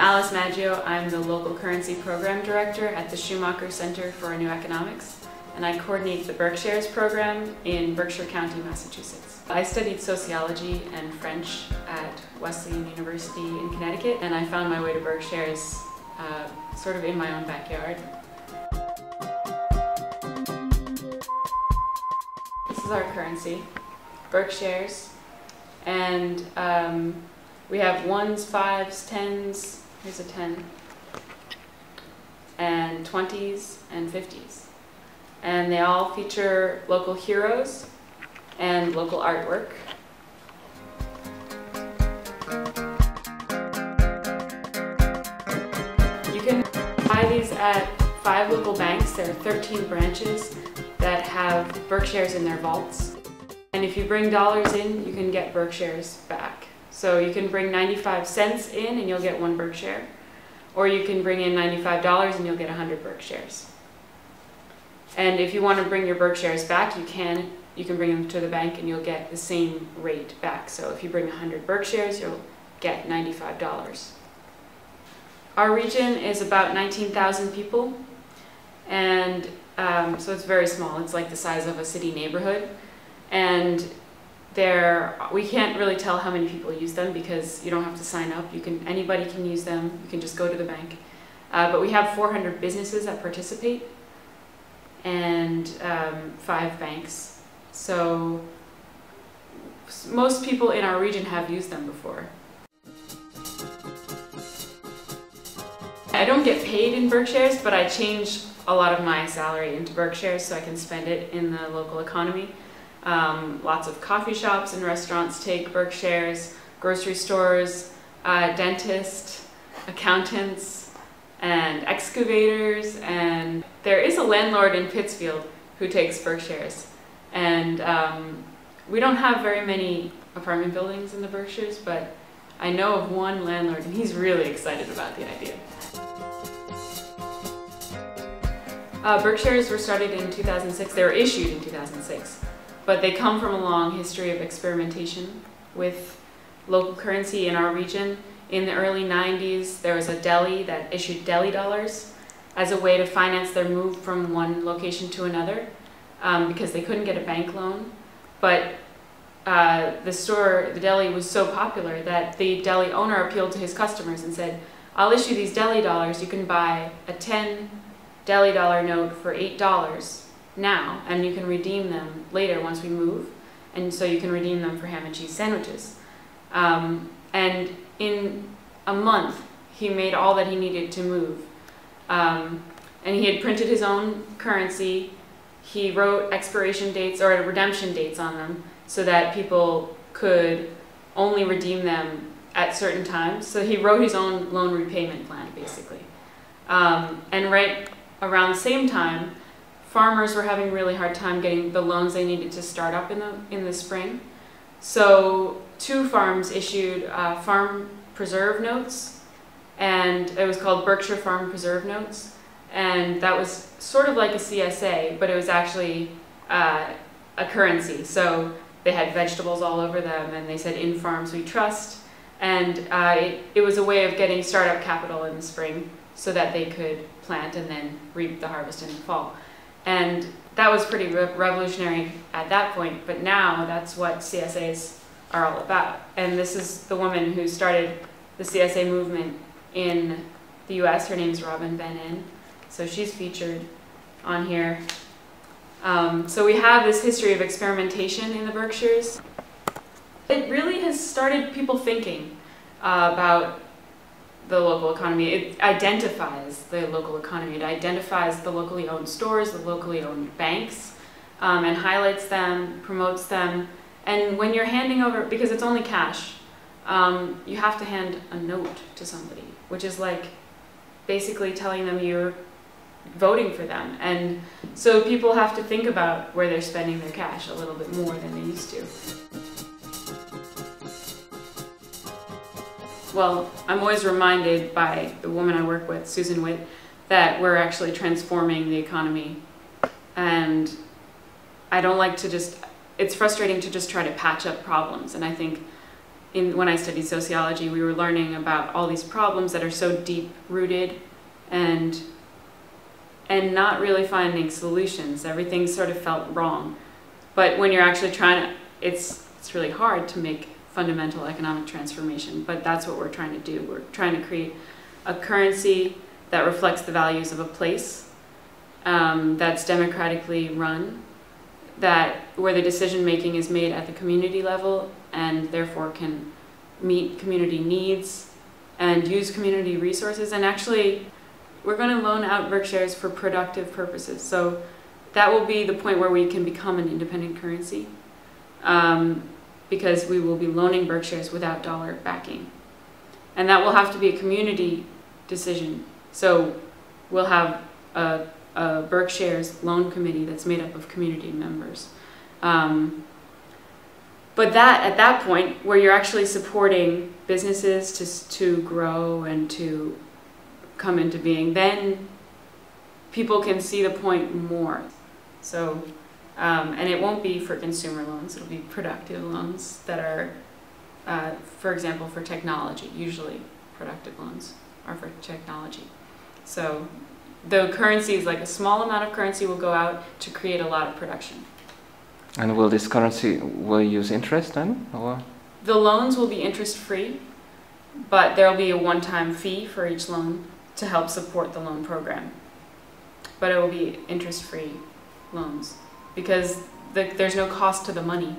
Alice Maggio. I'm the Local Currency Program Director at the Schumacher Center for New Economics, and I coordinate the BerkShares program in Berkshire County, Massachusetts. I studied sociology and French at Wesleyan University in Connecticut, and I found my way to BerkShares sort of in my own backyard. This is our currency, BerkShares, and we have 1s, 5s, 10s, here's a 10, and 20s and 50s. And they all feature local heroes and local artwork. You can buy these at 5 local banks. There are 13 branches that have BerkShares in their vaults. And if you bring dollars in, you can get BerkShares back. So you can bring 95 cents in and you'll get 1 BerkShare. Or you can bring in $95 and you'll get 100 BerkShares. And if you want to bring your BerkShares back, you can bring them to the bank and you'll get the same rate back. So if you bring 100 BerkShares, you'll get $95. Our region is about 19,000 people, and so it's very small. It's like the size of a city neighborhood. And we can't really tell how many people use them because you don't have to sign up. Anybody can use them. You can just go to the bank. But we have 400 businesses that participate and 5 banks. So most people in our region have used them before. I don't get paid in BerkShares, but I change a lot of my salary into BerkShares so I can spend it in the local economy. Lots of coffee shops and restaurants take BerkShares, grocery stores, dentists, accountants, and excavators, and there is a landlord in Pittsfield who takes BerkShares. And we don't have very many apartment buildings in the Berkshires, but I know of one landlord and he's really excited about the idea. BerkShares were started in 2006. They were issued in 2006. But they come from a long history of experimentation with local currency in our region. In the early 90s, there was a deli that issued deli dollars as a way to finance their move from one location to another because they couldn't get a bank loan. But the deli was so popular that the deli owner appealed to his customers and said, "I'll issue these deli dollars. You can buy a 10 deli dollar note for $8 now, and you can redeem them later once we move, and so you can redeem them for ham and cheese sandwiches." And in a month, he made all that he needed to move. And he had printed his own currency. He wrote expiration dates or redemption dates on them so that people could only redeem them at certain times. So he wrote his own loan repayment plan, basically. And right around the same time, farmers were having a really hard time getting the loans they needed to start up in the spring. So 2 farms issued farm preserve notes, and it was called Berkshire Farm Preserve Notes. And that was sort of like a CSA, but it was actually a currency. So they had vegetables all over them, and they said, "In farms we trust." And it was a way of getting startup capital in the spring so that they could plant and then reap the harvest in the fall. And that was pretty revolutionary at that point, but now that's what CSAs are all about. And this is the woman who started the CSA movement in the US. Her name's Robin Van En. So she's featured on here. So we have this history of experimentation in the Berkshires. It really has started people thinking about the local economy. It identifies the local economy. It identifies the locally owned stores, the locally owned banks, and highlights them, promotes them. And when you're handing over, because it's only cash, you have to hand a note to somebody, which is like basically telling them you're voting for them. And so people have to think about where they're spending their cash a little bit more than they used to. Well, I'm always reminded by the woman I work with, Susan Witt, that we're actually transforming the economy. And I don't like to it's frustrating to just try to patch up problems. And I think when I studied sociology, we were learning about all these problems that are so deep-rooted and not really finding solutions. Everything sort of felt wrong. But when you're actually trying to, it's really hard to make fundamental economic transformation, but that's what we're trying to do. We're trying to create a currency that reflects the values of a place, that's democratically run, where the decision making is made at the community level and therefore can meet community needs and use community resources. And actually, we're going to loan out BerkShares for productive purposes. So that will be the point where we can become an independent currency, because we will be loaning BerkShares without dollar backing. And that will have to be a community decision. So we'll have a BerkShares loan committee that's made up of community members. But at that point, where you're actually supporting businesses to grow and to come into being, then people can see the point more. So, and it won't be for consumer loans, it'll be productive loans that are, for example, for technology. Usually productive loans are for technology. So the currency is like a small amount of currency will go out to create a lot of production. And will this currency use interest then? Or? The loans will be interest-free, but there will be a one-time fee for each loan to help support the loan program. But it will be interest-free loans because there's no cost to the money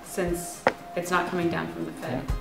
since it's not coming down from the Fed. Yeah.